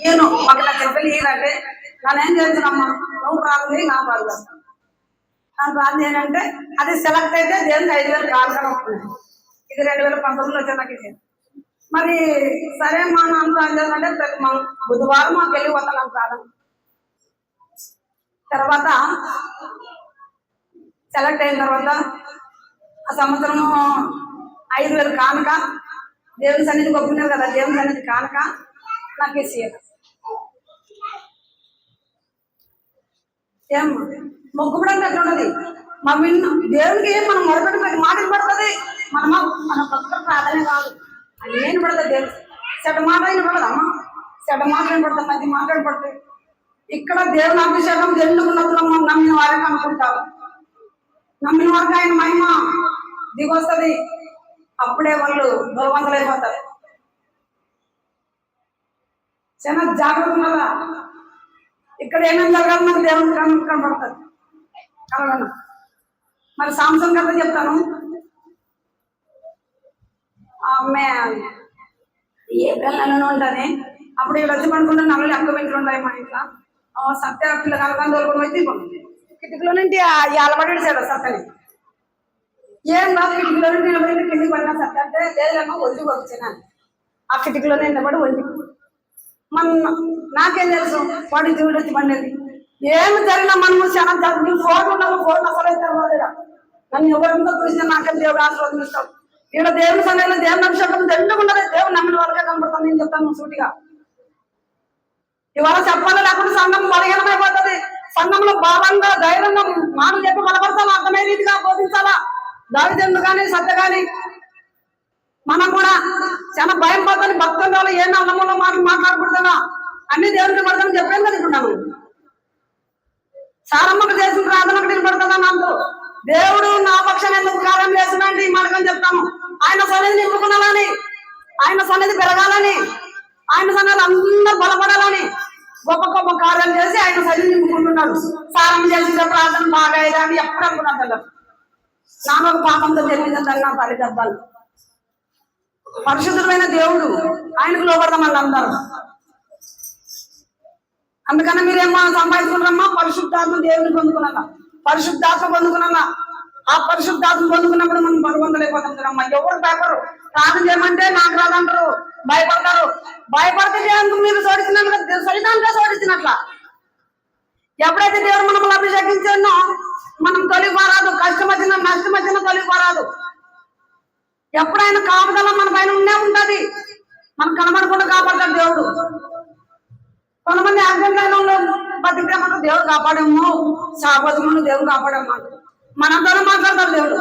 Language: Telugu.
నేను మాకు నా చెప్పలు ఈయనంటే నన్ను ఏం చేస్తున్నామ్మా నువ్వు ప్రార్థన నా ప్రార్థన చేస్తాను నా ప్రార్థన ఏంటంటే అది సెలెక్ట్ అయితే దేవునికి 5,000 కాలుగా వస్తున్నాయి. ఇది 2019లో వచ్చే నాకు ఇది. మరి సరే మా నాన్న ప్రార్థన అంటే ప్రతి బుధవారం మాకు వెళ్ళి పోతాను ప్రార్థన. తర్వాత సెలెక్ట్ అయిన తర్వాత ఆ సంవత్సరము 5,000 కానుక దేవుని సన్నిధికి ఒప్పుకున్నారు కదా, దేవుని సన్నిధి కానుక నాకు ఇచ్చేయాలి. ఏం మొక్కుబడి అట్లా ఉన్నది. మా విన్న దేవునికి మనం మొదలుపెట్టి ప్రతి మాటలు పడుతుంది. మన భక్తుల ప్రార్థన కాదు అన్నీ పడుతుంది. దేవుడు చెడ్డ మాట అయిన పడదు అమ్మ, చెడ్డ మాటలు పడుతుంది, మంచి మాటలు పడుతుంది. ఇక్కడ దేవుని అభిషేకం జన్నుకున్నప్పుడు నమ్మిన వారికి అనుకుంటారు. నమ్మిన వారికి ఆయన మహిమ దిగొస్తుంది. అప్పుడే వాళ్ళు బలవంతులైపోతారు. చాలా జాగ్రత్త ఉన్నదా. ఇక్కడ ఏమేమి జరగాలి నాకు దేవుని కనపడుతుంది కలగను. మరి సాంసంగ్ కథ చెప్తాను. ఆమె ఏప్రిల్ నెలలో ఉంటుంది. అప్పుడు ఇక్కడ వచ్చి పడుకుంటే నల్లలు ఎక్కువ ఇంట్లో ఉంటాయి మా ఇంట్లో. సత్య పిల్ల కలగాని తోలుకొని వచ్చి కిటికీలో నుండి అలవాటు సార్ సత్తని ఏం కాదు. కిటికీలో నుండి నిలబడి కిందికి పడినా సత్య అంటే లేదమ్మా ఒంటికి వచ్చాను. ఆ కిటికీలోనే నిలబడి ఒంటికి నాకేం తెలుసు వాడి జీవుడు వచ్చి పండేది. ఏమి జరిగినా మనము చాలా నువ్వు ఫోన్ ఉన్నావు, ఫోన్ అసలైతే నన్ను ఎవరింతో చూసినా నాకేం దేవుడు ఆశీర్వదిస్తావు. ఇక్కడ దేవుని సమయంలో దేవుని అభిషేకం ఎందుకుండదు. దేవుడు నమ్మిన వాళ్ళకే కనపడుతుంది. నేను చెప్తాను సూటిగా. ఇవాళ చెప్పాలి లేకుండా సంఘం బలహీనమైపోతుంది. సంఘంలో బలంగా ధైర్యంగా మాటలు చెప్పి బలపడతాను, అర్థమయ్యే రీతిగా బోధించాలా. దావిదేవుడు కానీ సత్య కానీ మనం కూడా చాలా భయం పడుతుంది. భక్తులు ఏ అన్నములో మాట్లాడకూడదా అన్ని దేవునికి పడతాను చెప్పాను కదా. ఇప్పుడు నన్ను సారమ్మకు చేసిన ప్రార్థనకు నిలబడుతుందా నాకు దేవుడు నా పక్షం ఎందుకు కాలం చేస్తున్నాంటే ఈ మార్గం చెప్తాము. ఆయన సన్నిధి నింపుకున్నాలని, ఆయన సన్నిధి పెరగాలని, ఆయన సన్నిధి అందరూ బలపడాలని గొప్ప గొప్ప కార్యాలు చేసి ఆయన సన్నిధి నింపుకుంటున్నాడు. సారం చేసిన ప్రార్థన బాగా అయ్యా అని ఎప్పుడు అనుకున్నాను. నాన్న పాపంతో జరిగిందని నా పరిగెత్తాలి. పరిశుద్ధమైన దేవుడు, ఆయనకు లోపడదాం మళ్ళీ అందరూ. అందుకని మీరేమో సంపాదించుకున్నారమ్మా పరిశుద్ధాత్మ దేవుని పొందుకున్నా, పరిశుద్ధాత్మ పొందుకున్నా. ఆ పరిశుద్ధాత్మ పొందుకున్నప్పుడు మనం బలవంతులైపోతాం కదమ్మా. ఎవరు భయపడరు. ప్రార్థన చేయమంటే నాకు రాదంటారు, భయపడతారు. భయపడితే దేవునికి మీరు సోడించినట్లు సైతానికే సోడించినట్ల. ఎప్పుడైతే దేవుడు మనల్ని అభిషేకించానో మనం తొలిపారాదు. కష్టం వచ్చిన నష్టం వచ్చిన తొలిపారాదు. ఎప్పుడైనా కాపుదల మన పైన ఉండే ఉంటది. మనం కనబడకుండా కాపాడతాడు దేవుడు. కొంతమంది యాక్సిడెంట్ బతికేమన్నా దేవుడు కాపాడేమో, శాపదమును దేవుడు కాపాడేమో, మనతోనే మాట్లాడతాడు దేవుడు.